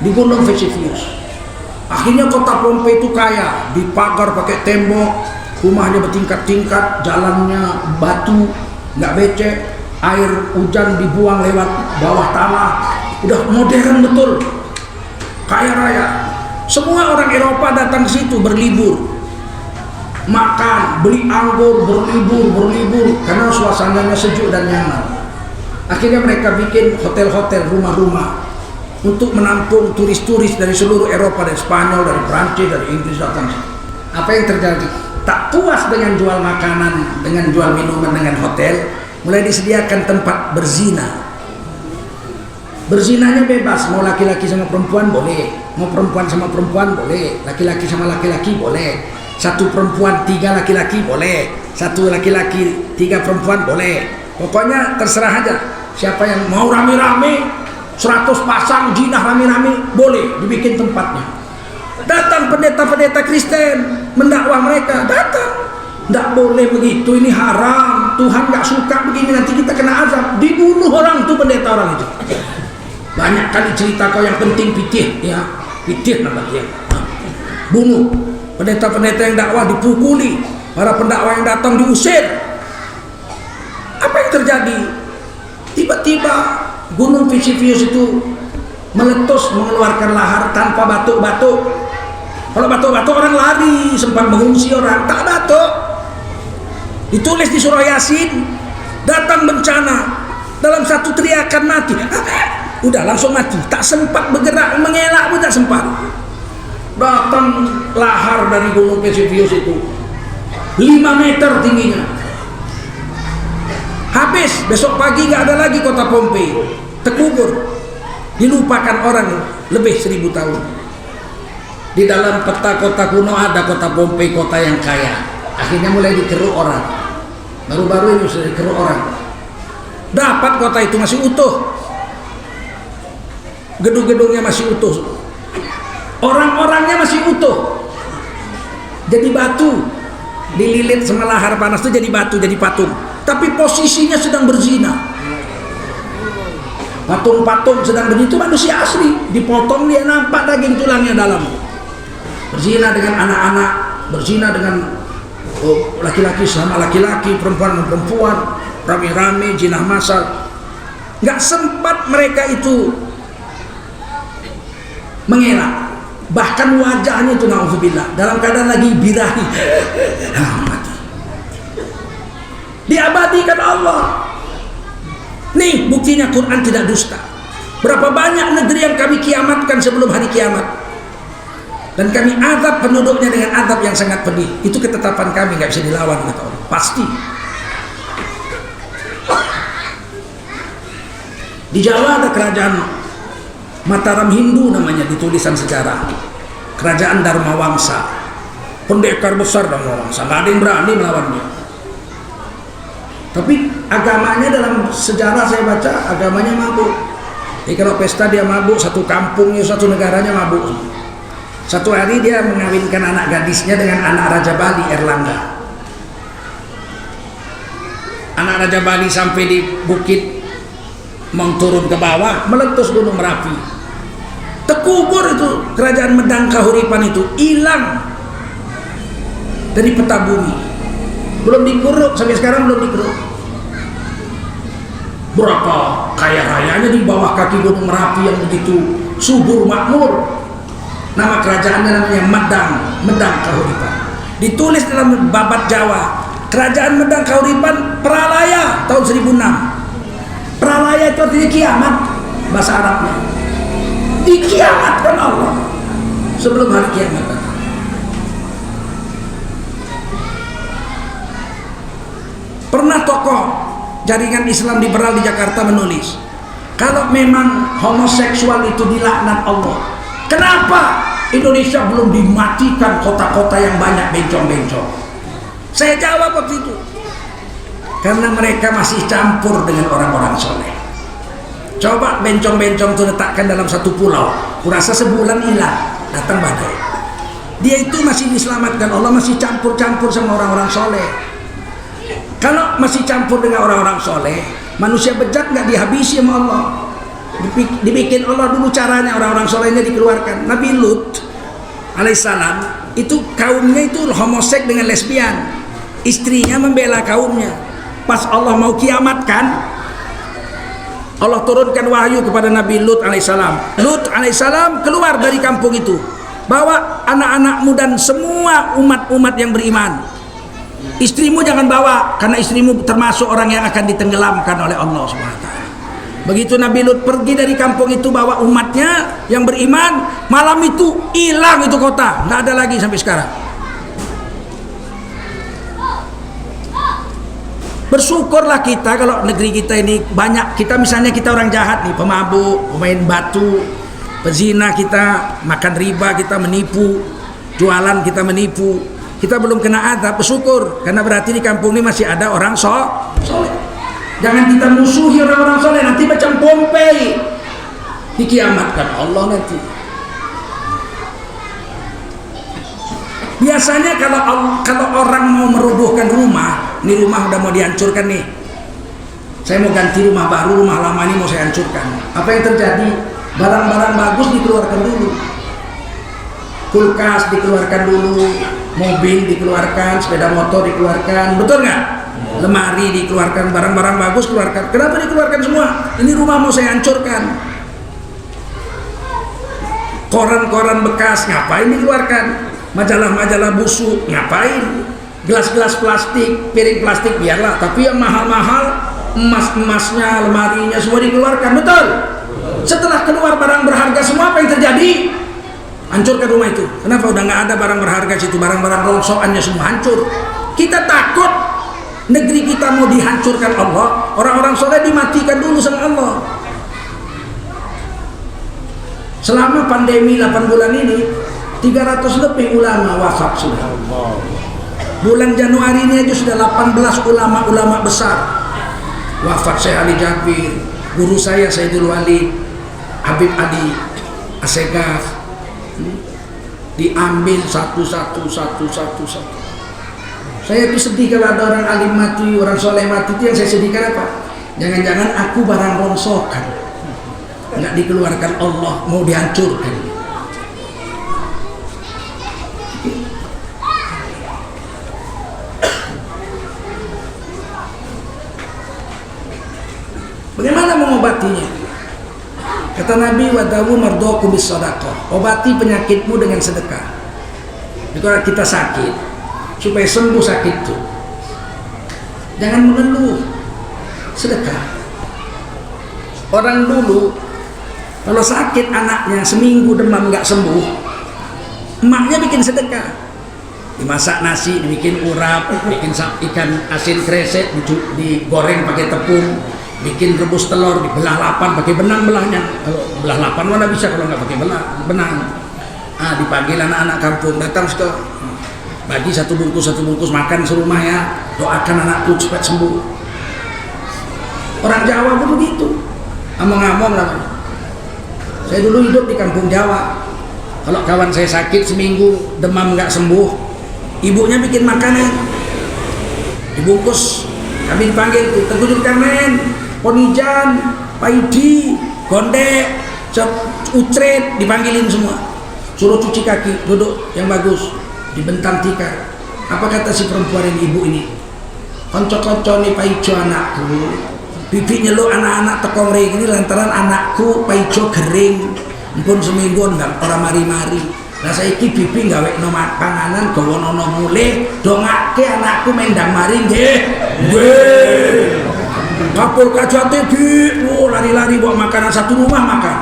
di Gunung Vesuvius. Akhirnya kota Pompei itu kaya, dipagar pakai tembok, rumahnya bertingkat-tingkat, jalannya batu, nggak becek, air hujan dibuang lewat bawah tanah, udah modern betul, kaya raya. Semua orang Eropa datang ke situ berlibur, makan, beli anggur, berlibur karena suasananya sejuk dan nyaman. Akhirnya mereka bikin hotel-hotel, rumah-rumah untuk menampung turis-turis dari seluruh Eropa, dari Spanyol, dari Prancis, dari Inggris datang. Apa yang terjadi? Tak puas dengan jual makanan, dengan jual minuman, dengan hotel, mulai disediakan tempat berzina. Berzinanya bebas, mau laki-laki sama perempuan boleh, mau perempuan sama perempuan boleh, laki-laki sama laki-laki boleh, satu perempuan tiga laki-laki boleh, satu laki-laki tiga perempuan boleh. Pokoknya terserah aja, siapa yang mau rame-rame 100 pasang jinah rame-rame boleh dibikin tempatnya. Datang pendeta-pendeta Kristen mendakwah mereka, datang. Nggak boleh begitu, ini haram, Tuhan nggak suka begini, nanti kita kena azab. Dibunuh orang tuh pendeta orang itu. Banyak kali cerita kau yang penting pitih, ya pitih nama dia. Bunuh pendeta-pendeta yang dakwah, dipukuli, para pendakwah yang datang diusir. Apa yang terjadi? Tiba-tiba Gunung Vesuvius itu meletus, mengeluarkan lahar tanpa batuk-batuk. Kalau batuk-batuk orang lari, sempat mengungsi orang, tak batuk. Ditulis di surah Yasin, datang bencana, dalam satu teriakan mati. Udah langsung mati, tak sempat bergerak, mengelak pun tak sempat. Datang lahar dari Gunung Vesuvius itu 5 meter tingginya. Habis, besok pagi nggak ada lagi kota Pompei, terkubur, dilupakan orang lebih 1000 tahun. Di dalam peta kota kuno ada kota Pompei, kota yang kaya. Akhirnya mulai dikeruk orang. Baru-baru ini sudah dikeruk orang. Dapat kota itu masih utuh, gedung-gedungnya masih utuh, orang-orangnya masih utuh. Jadi batu, dililit sama lahar panas itu jadi batu, jadi patung. Tapi posisinya sedang berzina. Patung-patung sedang begitu, manusia asli dipotong, dia nampak daging tulangnya dalam. Berzina dengan anak-anak, berzina dengan laki-laki sama laki-laki, perempuan dengan perempuan, rame-rame, jinah massal. Nggak sempat mereka itu mengelak. Bahkan wajahnya itu na'udzubillah dalam keadaan lagi birahi. Mati. Diabadikan Allah. Nih buktinya Quran tidak dusta. Berapa banyak negeri yang kami kiamatkan sebelum hari kiamat, dan kami azab penduduknya dengan azab yang sangat pedih. Itu ketetapan kami, nggak bisa dilawan kata Allah. Pasti. Di Jawa ada kerajaan Mataram Hindu namanya, di tulisan sejarah. Kerajaan Dharma Wangsa, pendekar besar Dharma Wangsa, nggak ada yang berani melawan dia. Tapi agamanya dalam sejarah saya baca, agamanya mabuk. Jadi kalau pesta dia mabuk, satu kampungnya, satu negaranya mabuk. Satu hari dia mengawinkan anak gadisnya dengan anak Raja Bali, Erlangga. Anak Raja Bali sampai di bukit, mau turun ke bawah, meletus Gunung Merapi. Terkubur itu kerajaan Medang Kahuripan itu, hilang dari peta bumi. Belum dikeruk, sampai sekarang belum dikeruk. Berapa kaya rayanya di bawah kaki Gunung Merapi yang begitu subur makmur. Nama kerajaannya namanya Medang Kahuripan. Ditulis dalam babat Jawa, kerajaan Medang Kahuripan Pralaya tahun 1006. Pralaya itu artinya kiamat, bahasa Arabnya. Dikiamatkan Allah sebelum hari kiamat datang. Pernah tokoh jaringan Islam liberal di Jakarta menulis, kalau memang homoseksual itu dilaknat Allah, kenapa Indonesia belum dimatikan kota-kota yang banyak bencong-bencong? Saya jawab waktu itu, karena mereka masih campur dengan orang-orang soleh. Coba bencong-bencong itu letakkan dalam satu pulau, kurasa sebulan hilang, datang badai. Dia itu masih diselamatkan Allah, masih campur-campur sama orang-orang soleh. Kalau masih campur dengan orang-orang soleh, manusia bejat nggak dihabisi sama Allah. Dibikin Allah dulu caranya, orang-orang solehnya dikeluarkan. Nabi Lut alaihissalam itu kaumnya itu homoseks dengan lesbian, istrinya membela kaumnya. Pas Allah mau kiamatkan, Allah turunkan wahyu kepada Nabi Lut alaihissalam. Lut alaihissalam keluar dari kampung itu, bawa anak-anakmu dan semua umat-umat yang beriman. Istrimu jangan bawa, karena istrimu termasuk orang yang akan ditenggelamkan oleh Allah SWT. Begitu Nabi Lut pergi dari kampung itu bawa umatnya yang beriman, malam itu hilang itu kota, nggak ada lagi sampai sekarang. Bersyukurlah kita kalau negeri kita ini banyak, kita misalnya kita orang jahat nih, pemabuk, pemain batu, pezina, kita makan riba, kita menipu, jualan kita menipu, kita belum kena azab. Bersyukur, karena berarti di kampung ini masih ada orang soleh. Jangan kita musuhi orang-orang soleh, nanti macam Pompei dikiamatkan Allah nanti. Biasanya kalau orang mau merobohkan rumah, ini rumah udah mau dihancurkan nih, saya mau ganti rumah baru, rumah lama ini mau saya hancurkan. Apa yang terjadi? Barang-barang bagus dikeluarkan dulu, kulkas dikeluarkan dulu, mobil dikeluarkan, sepeda motor dikeluarkan, betul nggak? Lemari dikeluarkan, barang-barang bagus keluarkan. Kenapa dikeluarkan semua? Ini rumah mau saya hancurkan. Koran-koran bekas ngapain dikeluarkan? Majalah-majalah busuk ngapain? Gelas-gelas plastik, piring plastik biarlah, tapi yang mahal-mahal, emas-emasnya, lemarinya semua dikeluarkan, betul? Setelah keluar barang berharga semua, apa yang terjadi? Hancurkan rumah itu. Kenapa? Udah nggak ada barang berharga situ, barang-barang rongsokannya semua hancur. Kita takut negeri kita mau dihancurkan Allah, orang-orang soleh dimatikan dulu sama Allah. Selama pandemi 8 bulan ini 300 lebih ulama wafat sudah. Bulan Januari ini aja sudah 18 ulama-ulama besar wafat. Syekh Ali Jabir, guru saya Sayyidul Walid, Habib Adi Assegaf, diambil satu. Saya itu sedih kalau ada orang alim mati, orang soleh mati. Itu yang saya sedihkan apa? Jangan-jangan aku barang rongsokan, nggak dikeluarkan Allah, mau dihancurkan. Bagaimana mengobatinya? Kata Nabi, wadawu mardoku bis sadaqah. Obati penyakitmu dengan sedekah. Kalau kita sakit, supaya sembuh sakit itu, jangan mengeluh, sedekah. Orang dulu kalau sakit anaknya seminggu demam nggak sembuh, emaknya bikin sedekah, dimasak nasi, dibikin urap, bikin ikan asin kresek, digoreng pakai tepung, bikin rebus telur, dibelah 8 pakai benang belahnya. Kalau belah 8 mana bisa kalau nggak pakai benang. Dipanggil anak-anak kampung, datang ke bagi satu bungkus makan serumah ya, doakan anakku cepat sembuh. Orang Jawa pun begitu, ngomong-ngomong lah. Saya dulu hidup di kampung Jawa. Kalau kawan saya sakit seminggu demam nggak sembuh, ibunya bikin makanan dibungkus, kami dipanggil tuh Teguh Kamen, Ponijan, Paidi, Gondek, Ucret, dipanggilin semua, suruh cuci kaki, duduk yang bagus, dibentang tikar. Apa kata si perempuan ini, ibu ini? Konco-konco nih paijo anakku, bibi nyeluk anak-anak tekong ini lantaran anakku paijo kering, pun seminggu nggak orang mari-mari. Nah saiki bibi gawe no panganan gawa nono mulih, dongake anakku mendang mari nggih. Nggih. Kapur kajate Bi, lari-lari bawa makanan satu rumah makan.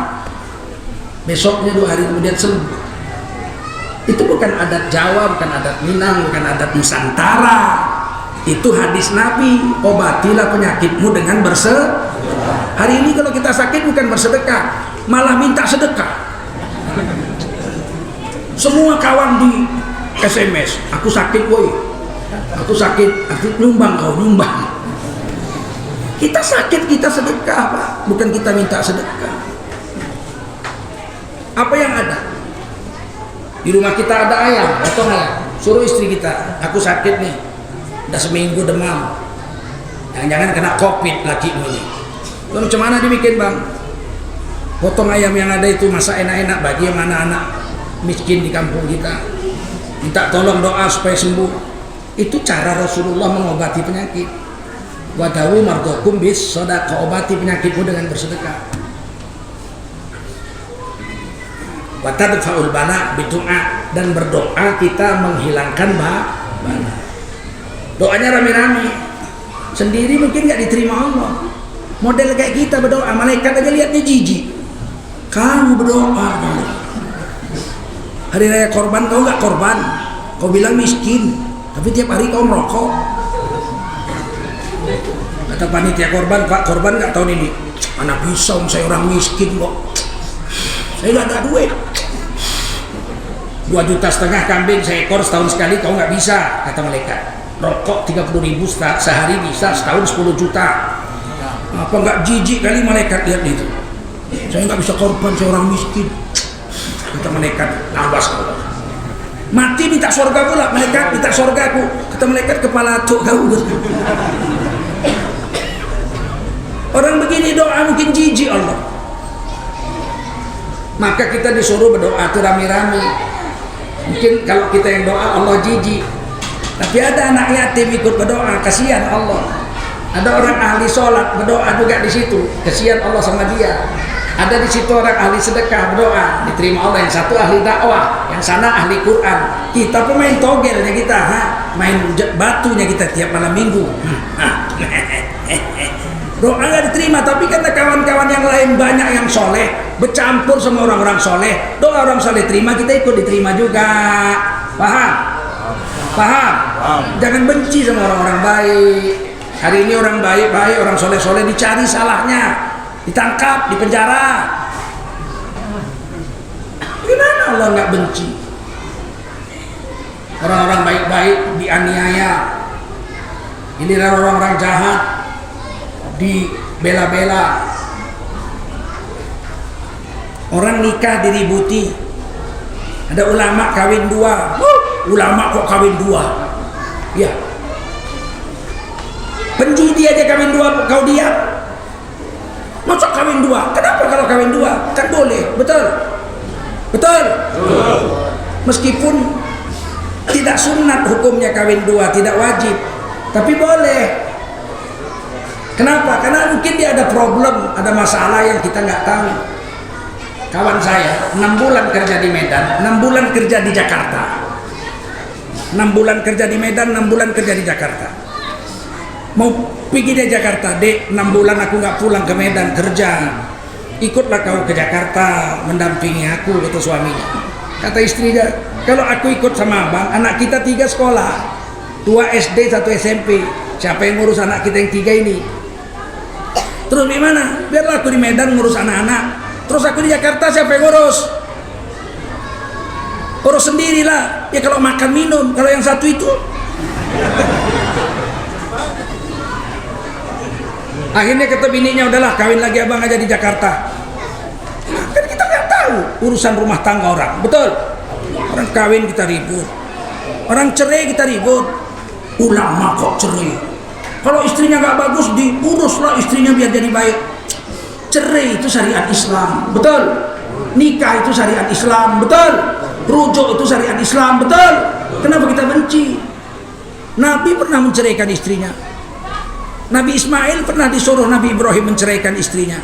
Besoknya 2 hari kemudian sembuh. Itu bukan adat Jawa, bukan adat Minang, bukan adat Nusantara. Itu hadis Nabi, obatilah penyakitmu dengan bersedekah. Hari ini kalau kita sakit bukan bersedekah, malah minta sedekah. Semua kawan di SMS, aku sakit woi, aku sakit, aku nyumbang, kau nyumbang. Kita sakit, kita sedekah Pak, bukan kita minta sedekah. Apa yang ada? Di rumah kita ada ayam, potong ayam, suruh istri kita, aku sakit nih, udah seminggu demam, jangan-jangan kena COVID lakimu ini. Lalu macam mana dibikin bang? Potong ayam yang ada itu masak enak-enak bagi yang anak-anak miskin di kampung kita. Minta tolong doa supaya sembuh. Itu cara Rasulullah mengobati penyakit. Wadawu mardokum bis sedekah, obati penyakitmu dengan bersedekah. Watadfaul bala bidu'a, dan berdoa kita menghilangkan bala. Doanya rame-rame, sendiri mungkin nggak diterima Allah. Model kayak kita berdoa, malaikat aja lihatnya jijik. Kamu berdoa hari raya korban, kau nggak korban, kau bilang miskin, tapi tiap hari kau merokok. Kata panitia korban, Pak korban nggak tahun ini? Mana bisa, saya orang miskin kok, saya nggak ada duit. 2,5 juta kambing seekor setahun sekali, kau nggak bisa, kata malaikat. Rokok 30.000 sehari bisa, setahun 10 juta. Apa nggak jijik kali malaikat lihat itu? Saya nggak bisa korban, saya orang miskin, kata malaikat. Awas kau, mati minta surga pula, malaikat minta surga aku, kata malaikat kepala tuh kau. Orang begini doa mungkin jijik Allah. Maka kita disuruh berdoa tuh rame-rame. Mungkin kalau kita yang doa Allah jijik, tapi ada anak yatim ikut berdoa, kasihan Allah. Ada orang ahli sholat berdoa juga di situ, kasihan Allah sama dia. Ada di situ orang ahli sedekah berdoa, diterima Allah. Yang satu ahli dakwah, yang sana ahli Quran. Kita pemain togelnya kita, main batunya kita tiap malam minggu. Doa nggak diterima, tapi karena kawan-kawan yang lain banyak yang soleh, bercampur sama orang-orang soleh, doa orang soleh terima, kita ikut diterima juga. Paham? Paham? Jangan benci sama orang-orang baik. Hari ini orang baik-baik, orang soleh-soleh dicari salahnya, ditangkap, dipenjara. Gimana Allah nggak benci? Orang-orang baik-baik dianiaya, giliran orang-orang jahat dibela-bela. Orang nikah diributi. Ada ulama kawin 2. Ulama kok kawin 2? Ya. Penjudi aja kawin 2, kau diam. Masa kawin 2? Kenapa kalau kawin 2? Kan boleh, betul? Betul? Meskipun tidak sunat hukumnya kawin 2, tidak wajib, tapi boleh. Kenapa? Karena mungkin dia ada problem, ada masalah yang kita nggak tahu. Kawan saya 6 bulan kerja di Medan, 6 bulan kerja di Jakarta. 6 bulan kerja di Medan, 6 bulan kerja di Jakarta. Mau pergi di Jakarta, Dek, 6 bulan aku nggak pulang ke Medan kerja. Ikutlah kau ke Jakarta mendampingi aku, kata suaminya. Kata istrinya, kalau aku ikut sama abang, anak kita 3 sekolah, 2 SD, 1 SMP. Siapa yang ngurus anak kita yang 3 ini? Terus gimana? Biarlah aku di Medan ngurus anak-anak. Terus aku di Jakarta siapa yang ngurus? Urus sendirilah. Ya kalau makan minum, kalau yang satu itu. Akhirnya kata bininya, udahlah kawin lagi abang aja di Jakarta. Kan kita nggak tahu urusan rumah tangga orang, betul? Orang kawin kita ribut, orang cerai kita ribut. Ulama kok cerai? Kalau istrinya nggak bagus, diuruslah istrinya biar jadi baik. Cerai itu syariat Islam, betul? Nikah itu syariat Islam, betul? Rujuk itu syariat Islam, betul? Kenapa kita benci? Nabi pernah menceraikan istrinya. Nabi Ismail pernah disuruh Nabi Ibrahim menceraikan istrinya.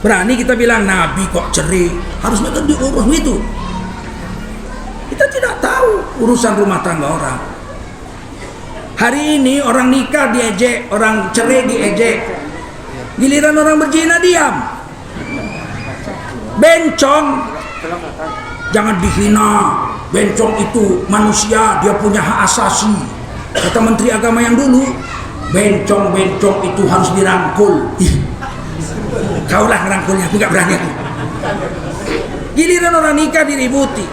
Berani kita bilang Nabi kok cerai? Harusnya kan diurus itu. Kita tidak tahu urusan rumah tangga orang. Hari ini orang nikah diejek, orang cerai diejek. Giliran orang berzina diam. Bencong jangan dihina. Bencong itu manusia, dia punya hak asasi. Kata Menteri Agama yang dulu, bencong-bencong itu harus dirangkul. Kaulah ngerangkulnya, aku gak berani aku. Giliran orang nikah diributi,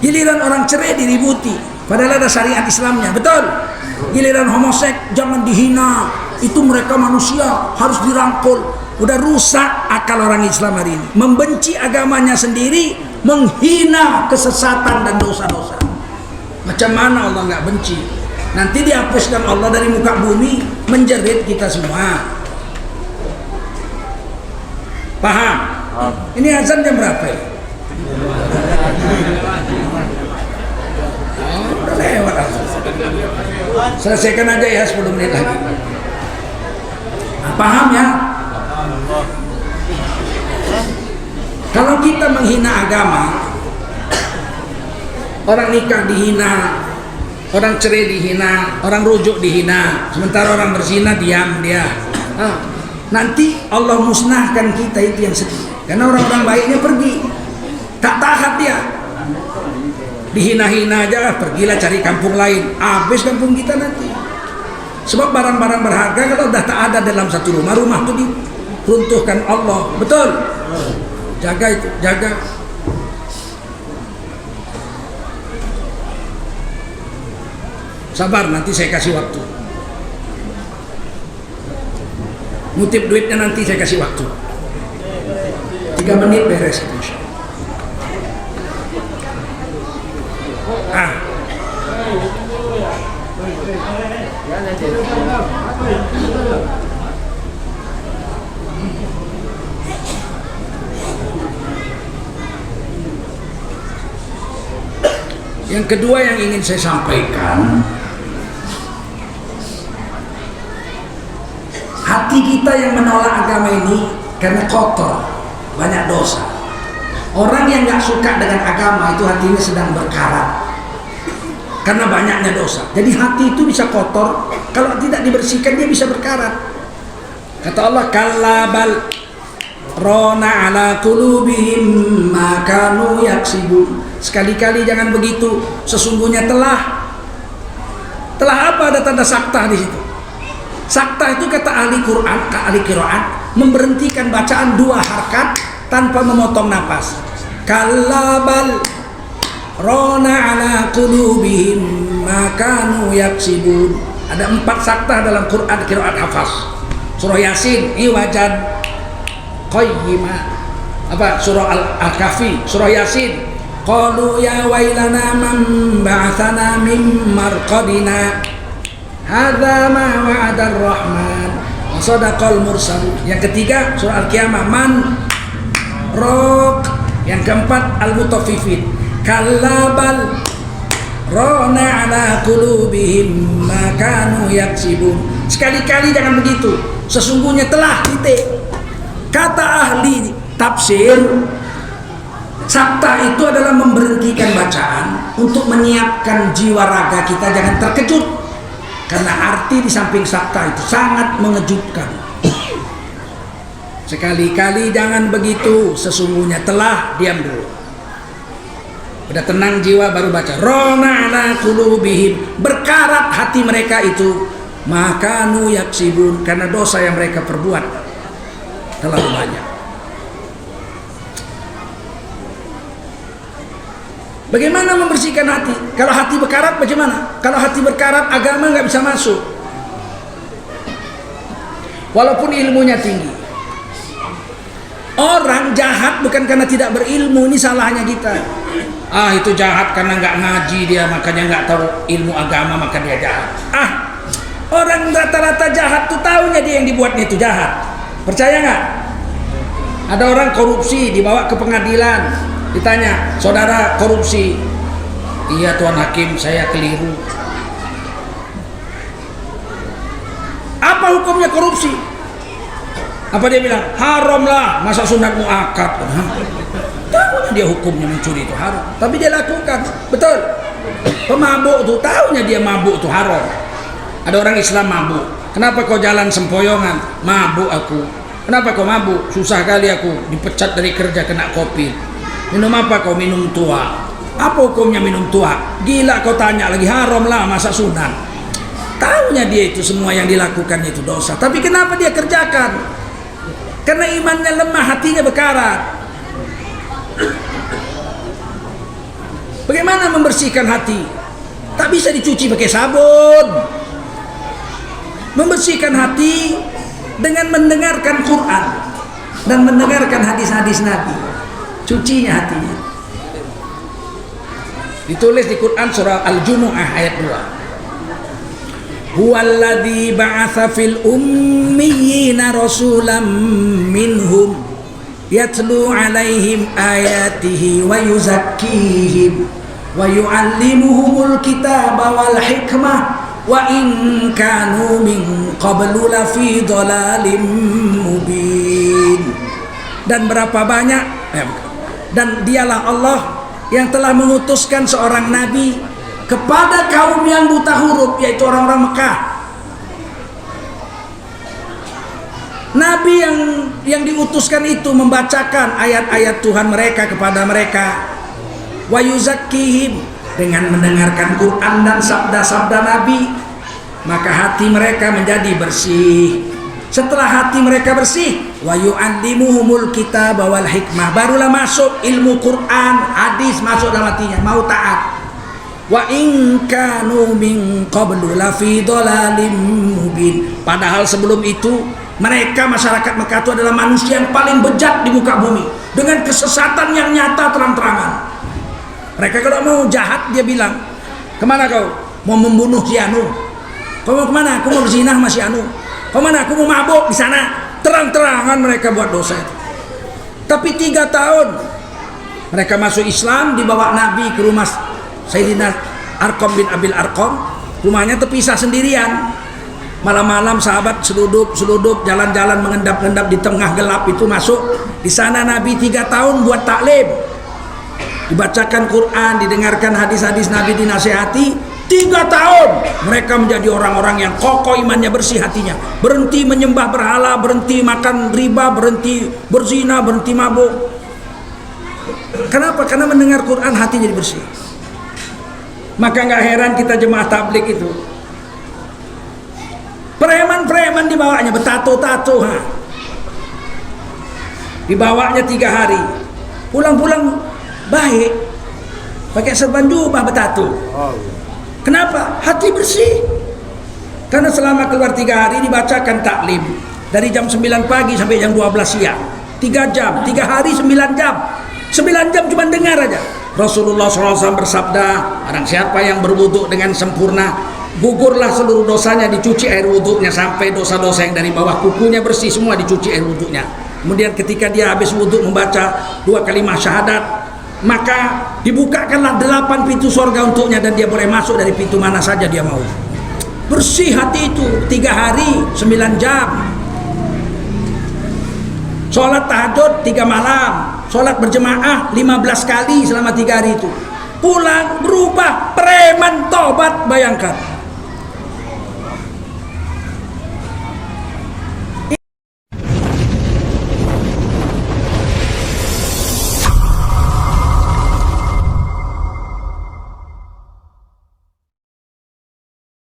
giliran orang cerai diributi, padahal ada syariat Islamnya, betul? Giliran homoseks jangan dihina, itu mereka manusia, harus dirangkul. Udah rusak akal orang Islam hari ini, membenci agamanya sendiri, menghina kesesatan dan dosa-dosa. Macam mana Allah nggak benci? Nanti dihapuskan Allah dari muka bumi, menjerit kita semua. Paham? Ini azan jam berapa ya? Udah lewat azan. Selesaikan aja ya 10 menit lagi. Nah, paham ya? Kalau kita menghina agama, orang nikah dihina, orang cerai dihina, orang rujuk dihina, sementara orang berzina diam dia. Nanti Allah musnahkan kita, itu yang sedih. Karena orang-orang baiknya pergi, tak tahan dia, dihina-hina aja, pergilah cari kampung lain, habis kampung kita nanti. Sebab barang-barang berharga kalau dah tak ada dalam satu rumah, rumah itu diruntuhkan Allah. Betul? Jaga itu, jaga. Sabar, nanti saya kasih waktu. Ngutip duitnya nanti saya kasih waktu. 3 menit beres itu. Yang kedua yang ingin saya sampaikan, hati kita yang menolak agama ini karena kotor, banyak dosa. Orang yang gak suka dengan agama itu hatinya sedang berkarat karena banyaknya dosa. Jadi hati itu bisa kotor, kalau tidak dibersihkan dia bisa berkarat. Kata Allah, kallabal rona ala qulubihim ma kanu yaksibun. Sekali-kali jangan begitu, sesungguhnya telah apa, ada tanda saktah di situ. Saktah itu kata ahli Quran, ahli qiraat, memberhentikan bacaan 2 harakat tanpa memotong napas. Kallabal rona ala qulubihim ma kanu yaksibun. Ada 4 saktah dalam Quran qiraat hafaz. Surah Yasin, iwajan qayyimah. Apa? Surah Al-Kahfi, surah Yasin. Qalu ya wailana man ba'athana min marqadina hadza ma wa'ada ar-rahman wa sadaqal mursalun. Yang ketiga surah Al-Qiyamah, man raq. Yang keempat Al-Mutaffifin, kallabal rona ala qulubihim ma kanu yaksibun. Sekali-kali jangan begitu, sesungguhnya telah, titik. Kata ahli tafsir, sakta itu adalah memberhentikan bacaan untuk menyiapkan jiwa raga kita jangan terkejut. Karena arti di samping sakta itu sangat mengejutkan. Sekali-kali jangan begitu, sesungguhnya telah, diam dulu. Udah tenang jiwa baru baca. Rona ala qulubihim, berkarat hati mereka itu, makanu yaksibun, karena dosa yang mereka perbuat terlalu banyak. Bagaimana membersihkan hati? Kalau hati berkarat bagaimana? Kalau hati berkarat agama nggak bisa masuk. Walaupun ilmunya tinggi. Orang jahat bukan karena tidak berilmu, ini salahnya kita. Itu jahat karena nggak ngaji dia, makanya nggak tahu ilmu agama, maka dia jahat. Orang rata-rata jahat tuh tahunya dia yang dibuatnya itu jahat. Percaya nggak? Ada orang korupsi dibawa ke pengadilan, ditanya, saudara korupsi? Iya Tuan Hakim, saya keliru. Apa hukumnya korupsi? Apa dia bilang? Haram lah, masa sunat muakkad. Tahunya dia hukumnya mencuri itu haram, tapi dia lakukan. Betul. Pemabuk tuh tahunya dia mabuk itu haram. Ada orang Islam mabuk. Kenapa kau jalan sempoyongan? Mabuk aku. Kenapa kau mabuk? Susah kali aku, dipecat dari kerja kena kopi. Minum apa kau? Minum tua. Apa hukumnya minum tua? Gila kau tanya lagi, haram lah masa sunat. Tahunya dia itu semua yang dilakukan itu dosa, tapi kenapa dia kerjakan? Karena imannya lemah, hatinya berkarat. Bagaimana membersihkan hati? Tak bisa dicuci pakai sabun. Membersihkan hati dengan mendengarkan Quran dan mendengarkan hadis-hadis Nabi. Cucinya hatinya. Ditulis di Quran surah Al-Jumu'ah ayat 2. Huwallazi ba'atsa fil ummiyina rasulam minhum yatlu alaihim ayatihi wa yuzakkihim wa yu'allimuhumul kitaba wal hikmah wa in kanu min qablu lafi dhalalim mubin. Dan berapa banyak dan dialah Allah yang telah mengutuskan seorang nabi kepada kaum yang buta huruf, yaitu orang-orang Mekah. Nabi yang diutuskan itu membacakan ayat-ayat Tuhan mereka kepada mereka. Wa yuzakkihim, dengan mendengarkan Quran dan sabda-sabda Nabi, maka hati mereka menjadi bersih. Setelah hati mereka bersih, wa yu'allimuhumul kitaba wal hikmah, barulah masuk ilmu Quran, hadis masuk dalam hatinya, mau taat. Wa in kanu min qablu lafi dhalalim mubin. Padahal sebelum itu mereka, masyarakat Mekah itu adalah manusia yang paling bejat di muka bumi, dengan kesesatan yang nyata terang-terangan. Mereka kalau mau jahat dia bilang, kemana kau? Mau membunuh si Anu. Kau mau kemana? Aku mau berzina sama si Anu. Kau mana? Aku mau mabuk di sana. Terang-terangan mereka buat dosa itu. Tapi 3 tahun mereka masuk Islam, dibawa Nabi ke rumah Sayyidina Arqam bin Abil Arqam. Rumahnya terpisah sendirian. Malam-malam sahabat seluduk jalan-jalan mengendap-endap di tengah gelap itu masuk. Di sana Nabi 3 tahun buat taklim. Dibacakan Quran, didengarkan hadis-hadis Nabi, dinasihati. 3 tahun mereka menjadi orang-orang yang kokoh imannya, bersih hatinya, berhenti menyembah berhala, berhenti makan riba, berhenti berzina, berhenti mabuk. Kenapa? Karena mendengar Quran hati jadi bersih. Maka nggak heran kita jemaah tabligh itu preman-preman dibawanya bertato-tato, dibawanya 3 hari, pulang-pulang baik, pakai serban jubah bertato. Kenapa? Hati bersih. Karena selama keluar 3 hari dibacakan taklim dari jam 9 pagi sampai jam 12 siang, 3 jam, 3 hari 9 jam. 9 jam cuma dengar aja. Rasulullah SAW bersabda, barang siapa yang berwudu dengan sempurna, gugurlah seluruh dosanya, dicuci air wudunya sampai dosa-dosa yang dari bawah kukunya bersih semua, dicuci air wudunya. Kemudian ketika dia habis wudu membaca 2 kalimat syahadat, maka dibukakanlah 8 pintu surga untuknya dan dia boleh masuk dari pintu mana saja dia mau. Bersih hati itu 3 hari 9 jam. Sholat tahajud 3 malam, sholat berjemaah 15 kali selama 3 hari itu. Pulang berubah, preman tobat, bayangkan.